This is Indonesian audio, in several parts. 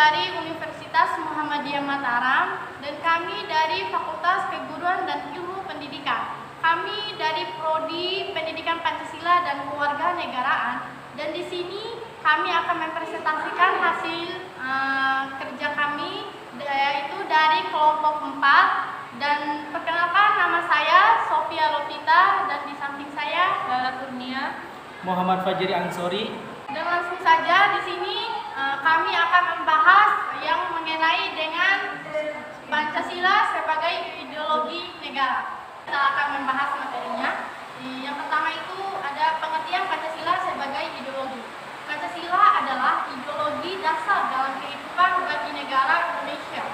dari Universitas Muhammadiyah Mataram dan kami dari Fakultas Keguruan dan Ilmu Pendidikan. Kami dari Prodi Pendidikan Pancasila dan Kewarganegaraan dan di sini kami akan mempresentasikan hasil kerja kami yaitu dari kelompok 4 dan perkenalkan nama saya Sofia Lovita dan di samping saya Lala Kurnia, Muhammad Fajri Ansori. Dan langsung saja di sini kami akan membahas yang mengenai dengan Pancasila sebagai ideologi negara. Kita akan membahas materinya. Yang pertama itu ada pengertian Pancasila sebagai ideologi. Pancasila adalah ideologi dasar dalam kehidupan bagi negara Indonesia.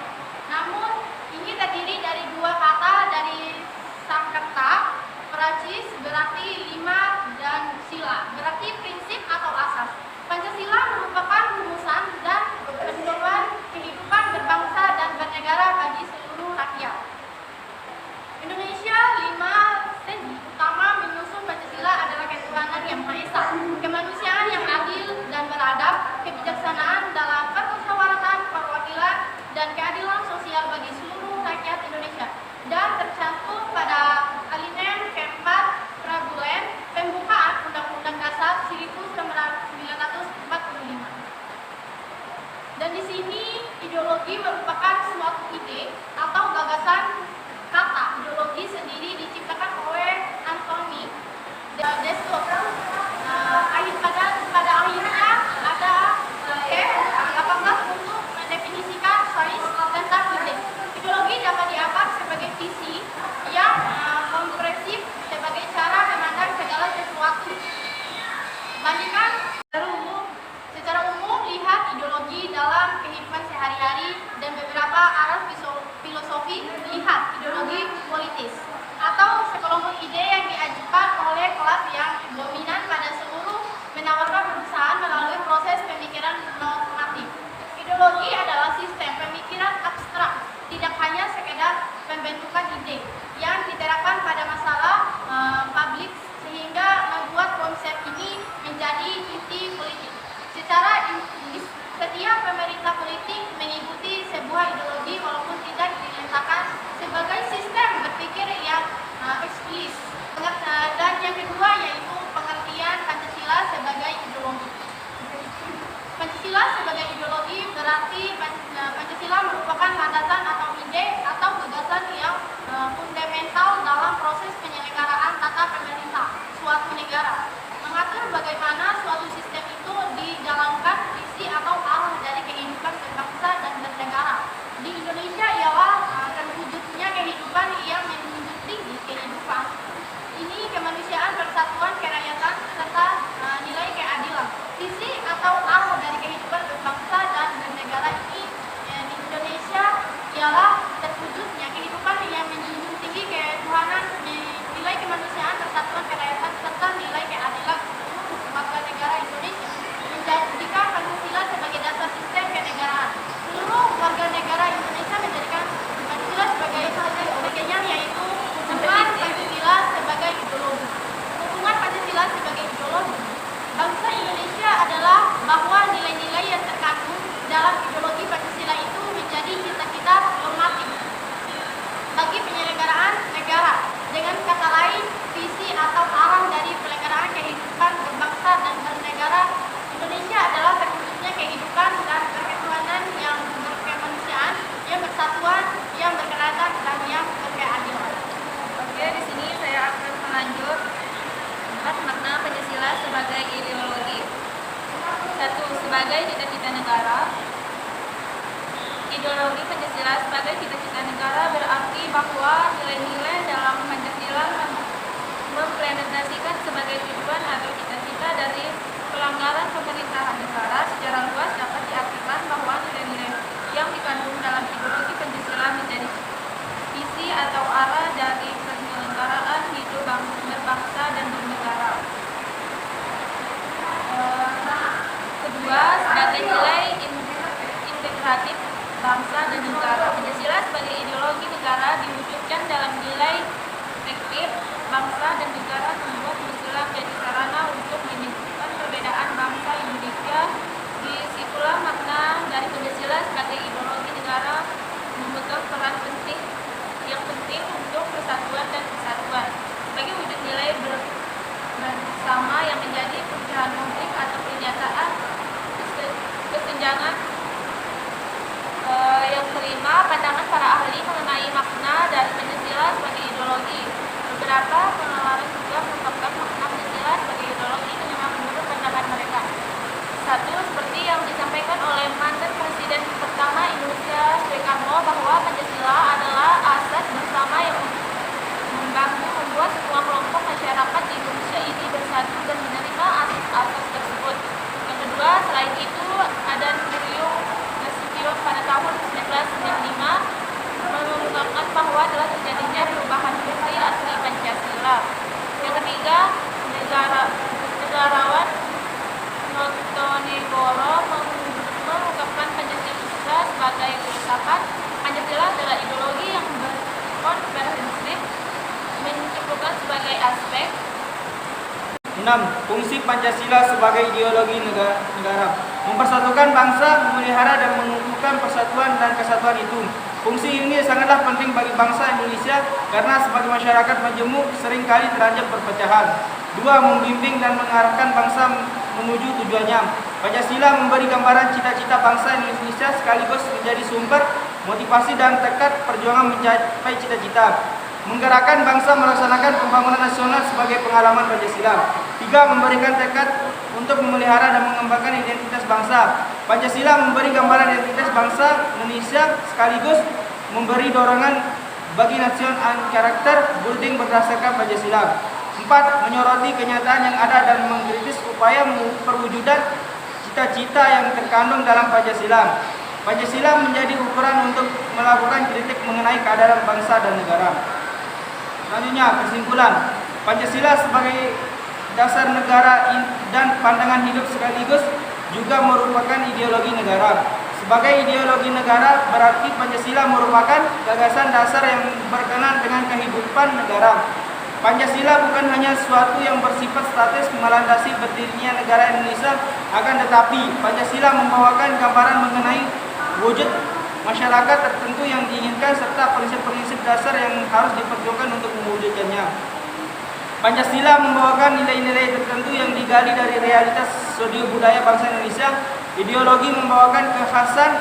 Namun ini terdiri dari dua kata dari Sanskerta, Perancis berarti 5 dan sila berarti prinsip atau asas. Pancasila merupakan rumusan dan pedoman kehidupan berbangsa dan bernegara bagi seluruh rakyat. Indonesia 5 segi utama menyusun Pancasila adalah ketuhanan yang Maha Esa, kemanusiaan yang adil dan beradab, kebijaksanaan dalam permusyawaratan perwakilan dan keadilan sosial bagi seluruh rakyat Indonesia dan tercantum pada alinea keempat Preambulum Pembukaan Undang-Undang Dasar 1945. Dan di sini ideologi merupakan suatu ide atau gagasan. Kata ideologi sendiri diciptakan oleh Anthony Desclot. Pada akhirnya ada apakah untuk mendefinisikan sains tentang ide. Ideologi dapat dianggap sebagai visi yang komprehensif sebagai cara memandang segala sesuatu. Bandingkan secara umum lihat ideologi dalam kehidupan sehari-hari dan beberapa arah filosofi lihat ideologi politis atau sekelompok ide yang diajukan oleh kelas yang dominan pada seluruh menawarkan perusahaan melalui proses pemikiran normatif. Ideologi adalah sistem pemikiran abstrak, tidak hanya sekedar pembentukan ide yang diterapkan pada masalah publik sehingga membuat konsep ini menjadi inti politik. Setiap pemerintah politik mengikuti sebuah ideologi walaupun tidak diletakkan sebagai sistem berpikir yang eksplisit. Dan yang kedua yaitu pengertian Pancasila sebagai ideologi. Pancasila sebagai ideologi berarti Pancasila merupakan landasan atau ide atau gagasan yang fundamental dalam proses penyelenggaraan tata pemerintah suatu negara. Mengatur bagaimana suatu sistem itu dijalankan, visi atau arah dari kehidupan berbangsa dan bernegara. Di Indonesia ialah terwujudnya kehidupan yang menjunjung tinggi kehidupan. Ini kemanusiaan, persatuan, kerakyatan, serta nilai keadilan. Visi atau arah dari kehidupan berbangsa dan bernegara ini di Indonesia ialah terwujudnya kehidupan yang menjunjung tinggi ketuhanan, nilai kemanusiaan, persatuan, kerakyatan, serta nilai keadilan untuk warga negara Indonesia. Menjadikan Pancasila sebagai dasar sistem kenegaraan. Seluruh warga negara Indonesia menjadikan Pancasila sebagai bagiannya yaitu hubungan Pancasila sebagai ideologi. Hubungan Pancasila sebagai ideologi. Bangsa Indonesia adalah bahwa nilai-nilai yang terkandung dalam ideologi Pancasila itu menjadi cita-cita normatif bagi penyelenggaraan negara. Dengan kata lain, visi atau arah dari penyelenggaraan kehidupan berbangsa dan bernegara Indonesia adalah terwujudnya kehidupan dan ketuhanan yang berkemanusiaan, yang bersatuan, yang berkeadilan dan yang berkeadilan. Oke, di sini saya akan melanjut 4 makna Pancasila sebagai ideologi. 1. Sebagai cita-cita negara. Ideologi Pancasila sebagai cita-cita negara berarti bahwa nilai-nilai dalam Pancasila mengimplementasikan sebagai tujuan atau cita-cita dari pelanggaran pemerintahan negara. Secara luas dapat diartikan bahwa nilai-nilai yang dikandung dalam ideologi Pancasila menjadi visi atau arah dari penyelenggaraan hidup berbangsa dan bernegara. Kedua, sebagai nilai integratif bangsa dan negara. Pancasila sebagai ideologi negara diwujudkan dalam nilai kolektif bangsa dan negara membuat 6. Fungsi Pancasila sebagai ideologi negara. Mempersatukan bangsa, memelihara dan mengukuhkan persatuan dan kesatuan itu. Fungsi ini sangatlah penting bagi bangsa Indonesia karena sebagai masyarakat majemuk seringkali terancam perpecahan. 2. Membimbing dan mengarahkan bangsa menuju tujuannya. Pancasila memberi gambaran cita-cita bangsa Indonesia sekaligus menjadi sumber motivasi dan tekad perjuangan mencapai cita-cita. Menggerakkan bangsa melaksanakan pembangunan nasional sebagai pengalaman Pancasila. 3. Memberikan tekad untuk memelihara dan mengembangkan identitas bangsa. Pancasila memberi gambaran identitas bangsa Indonesia sekaligus memberi dorongan bagi nasional karakter building berdasarkan Pancasila. 4. Menyoroti kenyataan yang ada dan mengkritis upaya perwujudan cita-cita yang terkandung dalam Pancasila. Pancasila menjadi ukuran untuk melakukan kritik mengenai keadaan bangsa dan negara. Selanjutnya, kesimpulan. Pancasila sebagai dasar negara dan pandangan hidup sekaligus juga merupakan ideologi negara. Sebagai ideologi negara berarti Pancasila merupakan gagasan dasar yang berkenaan dengan kehidupan negara. Pancasila bukan hanya sesuatu yang bersifat statis melandasi berdirinya negara Indonesia, akan tetapi Pancasila membawakan gambaran mengenai wujud masyarakat tertentu yang diinginkan serta prinsip-prinsip dasar yang harus diperjuangkan untuk mewujudkannya. Pancasila membawakan nilai-nilai tertentu yang digali dari realitas sosio budaya bangsa Indonesia. Ideologi membawakan kekhasan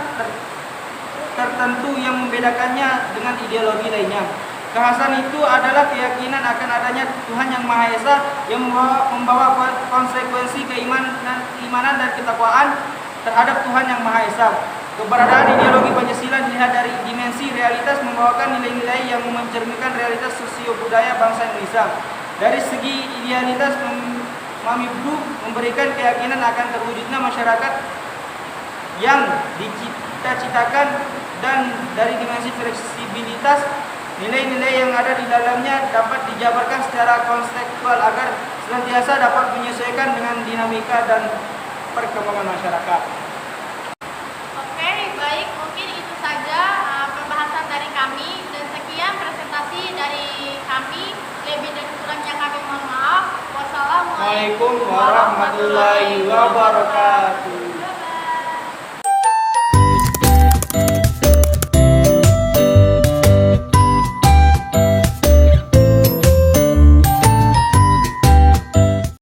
tertentu yang membedakannya dengan ideologi lainnya. Kekhasan itu adalah keyakinan akan adanya Tuhan Yang Maha Esa yang membawa konsekuensi keimanan dan ketakwaan terhadap Tuhan Yang Maha Esa. Keberadaan ideologi Pancasila dilihat dari dimensi realitas membawakan nilai-nilai yang mencerminkan realitas sosio budaya bangsa Indonesia. Dari segi idealitas, Mamibdu memberikan keyakinan akan terwujudnya masyarakat yang dicita-citakan, dan dari dimensi fleksibilitas, nilai-nilai yang ada di dalamnya dapat dijabarkan secara konseptual agar senantiasa dapat menyesuaikan dengan dinamika dan perkembangan masyarakat. Oke, baik, mungkin itu saja pembahasan dari kami, dan sekian presentasi dari kami. Lebih dan kurangnya kami mohon maaf. Wassalamualaikum Waalaikumsalam warahmatullahi wabarakatuh.